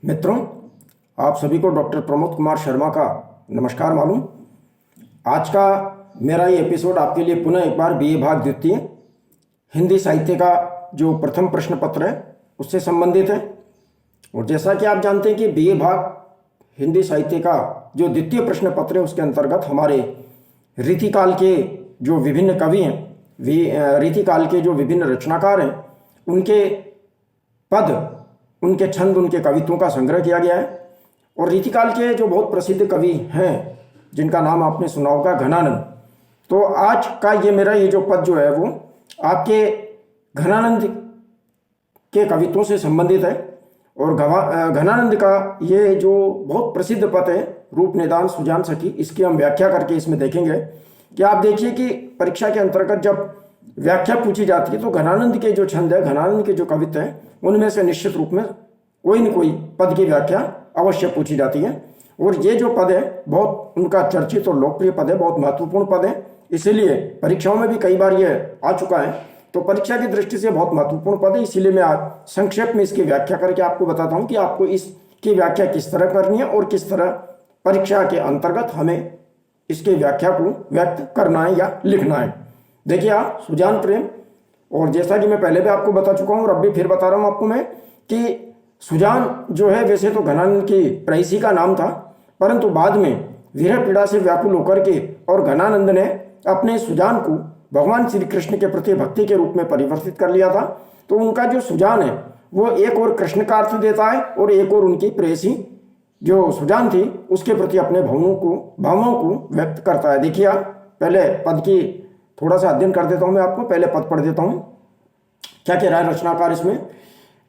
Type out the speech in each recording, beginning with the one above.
मित्रों, आप सभी को डॉक्टर प्रमोद कुमार शर्मा का नमस्कार मालूम। आज का मेरा ये एपिसोड आपके लिए पुनः एक बार बीए भाग द्वितीय हिंदी साहित्य का जो प्रथम प्रश्न पत्र है उससे संबंधित है। और जैसा कि आप जानते हैं कि बीए भाग हिंदी साहित्य का जो द्वितीय प्रश्न पत्र है उसके अंतर्गत हमारे रीतिकाल के जो विभिन्न कवि हैं, रीतिकाल के जो विभिन्न रचनाकार हैं, उनके पद, उनके छंद, उनके कवित्वों का संग्रह किया गया है। और रीतिकाल के जो बहुत प्रसिद्ध कवि हैं जिनका नाम आपने सुना होगा, घनानंद। तो आज का ये मेरा ये जो पद जो है वो आपके घनानंद के कवित्वों से संबंधित है। और घनानंद का ये जो बहुत प्रसिद्ध पद है, रूप निदान सुजान सखी, इसकी हम व्याख्या करके इसमें देखेंगे कि आप देखिए कि परीक्षा के अंतर्गत जब व्याख्या पूछी जाती है तो घनानंद के जो छंद है, घनानंद के जो कवित्व हैं, उनमें से निश्चित रूप में कोई न कोई पद की व्याख्या अवश्य पूछी जाती है। और ये जो पद है बहुत उनका चर्चित और लोकप्रिय पद है, बहुत महत्वपूर्ण पद है, इसीलिए परीक्षाओं में भी कई बार ये आ चुका है। तो परीक्षा की दृष्टि से बहुत महत्वपूर्ण पद है, इसीलिए मैं आज संक्षेप में इसकी व्याख्या करके आपको बताता हूँ कि आपको इसकी व्याख्या किस तरह करनी है और किस तरह परीक्षा के अंतर्गत हमें इसकी व्याख्या को व्यक्त करना है या लिखना है। देखिए आप, सुजान प्रेम, और जैसा कि मैं पहले भी आपको बता चुका हूँ और अब भी फिर बता रहा हूँ आपको मैं कि सुजान जो है वैसे तो घनानंद की प्रेयसी का नाम था, परंतु बाद में विरह पीड़ा से व्याकुल होकर के और घनानंद ने अपने सुजान को भगवान श्री कृष्ण के प्रति भक्ति के रूप में परिवर्तित कर लिया था। तो उनका जो सुजान है वो एक और कृष्ण का अर्थ देता है और एक और उनकी प्रेयसी जो सुजान थी उसके प्रति अपने भावों को व्यक्त करता है। देखिए आप, पहले पद की थोड़ा सा अध्ययन कर देता हूं मैं आपको, पहले पद पढ़ देता हूं। क्या कह रहा है रचनाकार इसमें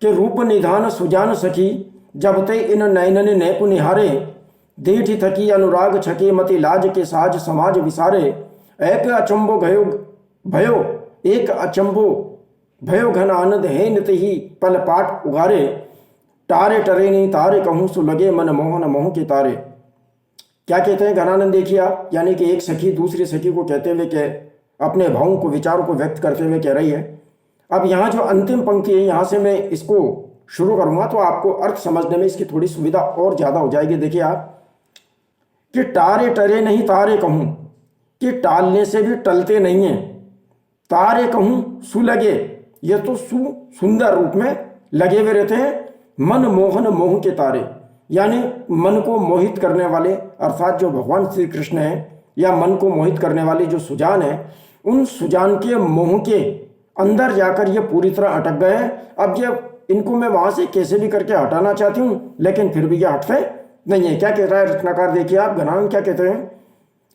कि रूप निधान सुजान सखी जब ते इन नयनन नैपु निहारे दीठ थकी अनुराग छके मति लाज के साज समाज विसारे एक अचंबो भयो एक अचंबो भयो घन आनंद है नित ही पल पाट उगारे तारे टरे नहीं तारे कहूं सु लगे मन मोहन मोह के तारे। क्या कहते हैं घनानंद, देखिए आप, यानी कि एक सखी दूसरी सखी को कहते हुए कि अपने भावों को, विचारों को व्यक्त करते हुए कह रही है। अब यहाँ जो अंतिम पंक्ति है यहाँ से मैं इसको शुरू करूंगा तो आपको अर्थ समझने में इसकी थोड़ी सुविधा और ज्यादा हो जाएगी। देखिए आप कि तारे टरे नहीं तारे कहूं, कि टालने से भी टलते नहीं है, तारे कहूं सु लगे, ये तो सुंदर रूप में लगे हुए रहते हैं, मन मोहन मोह के तारे, यानी मन को मोहित करने वाले, अर्थात जो भगवान श्री कृष्ण है या मन को मोहित करने वाली जो सुजान है, उन सुजान के मोह के अंदर जाकर ये पूरी तरह अटक गए हैं। अब ये इनको मैं वहां से कैसे भी करके हटाना चाहती हूं, लेकिन फिर भी ये हटते नहीं है। क्या कह रहा है रचनाकार, देखिए आप, घनानंद क्या कहते हैं,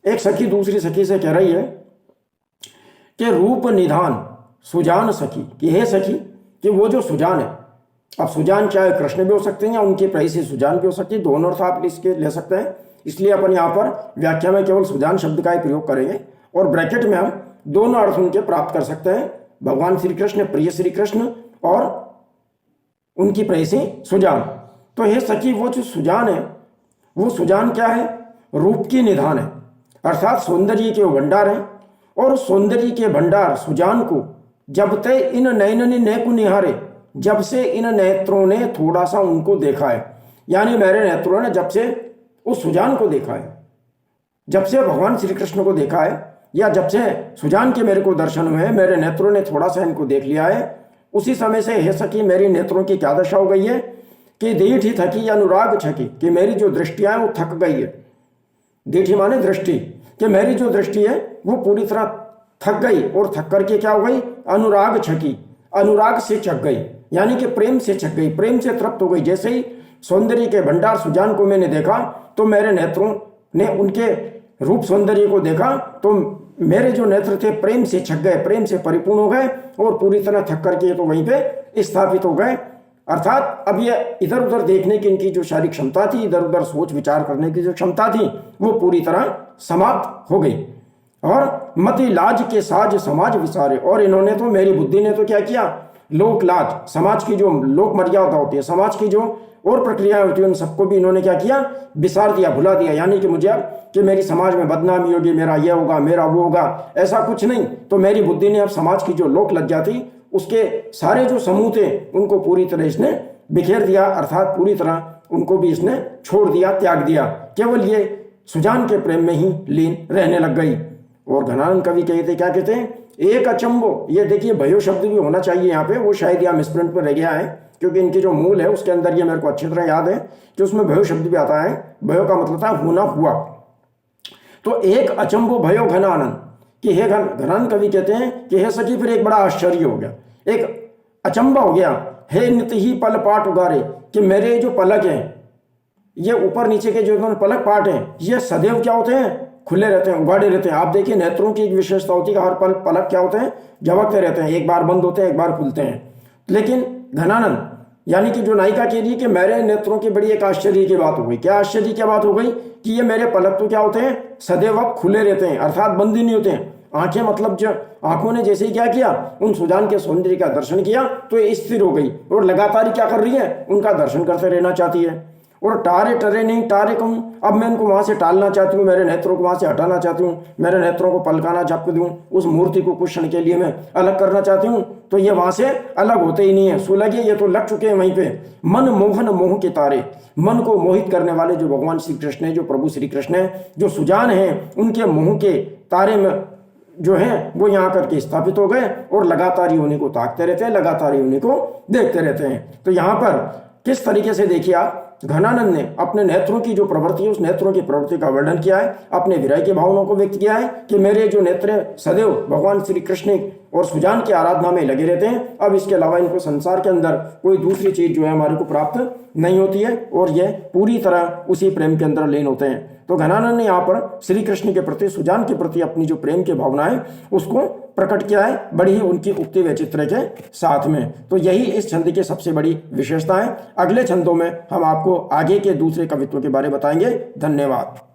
एक सखी दूसरी सखी से कह रही है कि रूप निधान सुजान सखी, कि हे सखी, कि वो जो सुजान है, अब सुजान चाहे कृष्ण भी हो सकते हैं या उनकी प्रेयसी सुजान भी हो सकती है, दोनों अर्थ आप इसके ले सकते हैं। इसलिए अपन यहाँ पर व्याख्या में केवल सुजान शब्द का ही प्रयोग करेंगे और ब्रैकेट में हम दोनों अर्थ उनके प्राप्त कर सकते हैं, भगवान श्री कृष्ण, प्रिय श्री कृष्ण और उनकी प्रेयसी सुजान। तो हे सखी, वो जो सुजान है वो सुजान क्या है, रूप की निधान है, अर्थात सौंदर्य के भंडार है। और सौंदर्य के भंडार सुजान को जब ते इन नयननि नैपु निहारे, जब से इन नेत्रों ने थोड़ा सा उनको देखा है, यानी मेरे नेत्रों ने जब से उस सुजान को देखा है, जब से भगवान श्री कृष्ण को देखा है, या जब से सुजान के मेरे को दर्शन हुए हैं, मेरे नेत्रों ने थोड़ा सा इनको देख लिया है, उसी समय से हे सखी मेरी नेत्रों की क्या दशा हो गई है कि दीठी थकी अनुराग छकी, कि मेरी जो दृष्टियां वो थक गई है। दीठी माने दृष्टि, कि मेरी जो दृष्टि है वो पूरी तरह थक गई और थक करके क्या हो गई, अनुराग छकी, अनुराग से छक गई, यानी कि प्रेम से छक गई, प्रेम से तृप्त हो गई। जैसे ही सौंदर्य के भंडार सुजान को मैंने देखा तो मेरे नेत्रों ने उनके रूप सौंदर्य को देखा तो मेरे जो नेत्र थे प्रेम से छक गए, प्रेम से परिपूर्ण हो गए और पूरी तरह थक करके तो वहीं पे स्थापित हो गए। अर्थात अब ये इधर उधर देखने की इनकी जो शारीरिक क्षमता थी, इधर उधर सोच विचार करने की जो क्षमता थी, वो पूरी तरह समाप्त हो गई। और मति लाज के साज समाज विसारे, और इन्होंने तो, मेरी बुद्धि ने तो क्या किया, लोक लाज, समाज की जो लोक मर्यादा होती है, समाज की जो और प्रक्रियाएं होती है, उन सबको भी इन्होंने क्या किया, विसार दिया, भुला दिया। यानी कि मुझे अब कि मेरी समाज में बदनामी होगी, मेरा ये होगा, मेरा वो होगा, ऐसा कुछ नहीं। तो मेरी बुद्धि ने अब समाज की जो लोक लज्जा थी, उसके सारे जो समूह थे उनको पूरी तरह इसने बिखेर दिया, अर्थात पूरी तरह उनको भी इसने छोड़ दिया, त्याग दिया, केवल ये सुजान के प्रेम में ही लीन रहने लग गई। और घनानंद कवि कहते, क्या कहते हैं, एक अचंबो, ये देखिए भयो शब्द भी होना चाहिए यहाँ पे, वो शायद यहाँ मिसप्रिंट पर रह गया है, क्योंकि इनकी जो मूल है उसके अंदर ये मेरे को अच्छी तरह याद है कि उसमें भयो शब्द भी आता है। भयो का मतलब था होना, हुआ। तो एक अचंबो भयो घनानंद, कि हे घनानंद कवि कहते हैं कि हे सखी, फिर एक बड़ा आश्चर्य हो गया, एक अचंबा हो गया। हे नित ही पल पाट उगारे, कि मेरे जो पलक हैं, ये ऊपर नीचे के जो पलक पाट हैं, ये सदैव क्या होते हैं, खुले रहते हैं, उगाड़े रहते हैं। आप देखिए नेत्रों की एक विशेषता होती है कि हर पल पलक क्या होते हैं, झपकते रहते हैं, एक बार बंद होते हैं, एक बार खुलते हैं। लेकिन घनानंद यानी कि जो नायिका कह रही है कि मेरे नेत्रों की बड़ी एक आश्चर्य की बात हो गई। क्या आश्चर्य की बात हो गई कि ये मेरे पलक तो क्या होते हैं, सदैव खुले रहते हैं, अर्थात बंद ही नहीं होते हैं। आंखें मतलब जो आंखों ने जैसे ही क्या किया, उन सुजान के सौंदर्य का दर्शन किया तो ये स्थिर हो गई और लगातार ही क्या कर रही है, उनका दर्शन करते रहना चाहती है। और टारे टरे नहीं टारे कहूँ, अब मैं इनको वहां से टालना चाहती हूँ, मेरे नेत्रों को वहां से हटाना चाहती हूँ, मेरे नेत्रों को पलकाना झपक दूं, उस मूर्ति को कुछ क्षण के लिए मैं अलग करना चाहती हूँ, तो ये वहां से अलग होते ही नहीं है। सुलगे, ये तो लग चुके हैं वहीं पे। मन मोहन मोह के तारे, मन को मोहित करने वाले जो भगवान श्री कृष्ण है, जो प्रभु श्री कृष्ण है, जो सुजान है, उनके मोह के तारे में जो है वो यहाँ करके स्थापित हो गए और लगातार ही उन्हीं को ताकते रहते हैं, लगातार ही उन्हीं को देखते रहते हैं। तो यहाँ पर किस तरीके से देखिए आप, घनानंद ने अपने नेत्रों की जो प्रवृत्ति है, उस नेत्रों की प्रवृत्ति का वर्णन किया है, अपने विरह की भावनाओं को व्यक्त किया है कि मेरे जो नेत्र सदैव भगवान श्री कृष्ण और सुजान की आराधना में लगे रहते हैं। अब इसके अलावा इनको संसार के अंदर कोई दूसरी चीज जो है हमारे को प्राप्त नहीं होती है और ये पूरी तरह उसी प्रेम के अंदर लीन होते हैं। तो घनानंद ने यहाँ पर श्री कृष्ण के प्रति, सुजान के प्रति अपनी जो प्रेम की भावना है उसको प्रकट किया है, बड़ी ही उनकी उक्ति वैचित्र के साथ में। तो यही इस छंद की सबसे बड़ी विशेषता है। अगले छंदों में हम आपको आगे के दूसरे कवित्व के बारे में बताएंगे। धन्यवाद।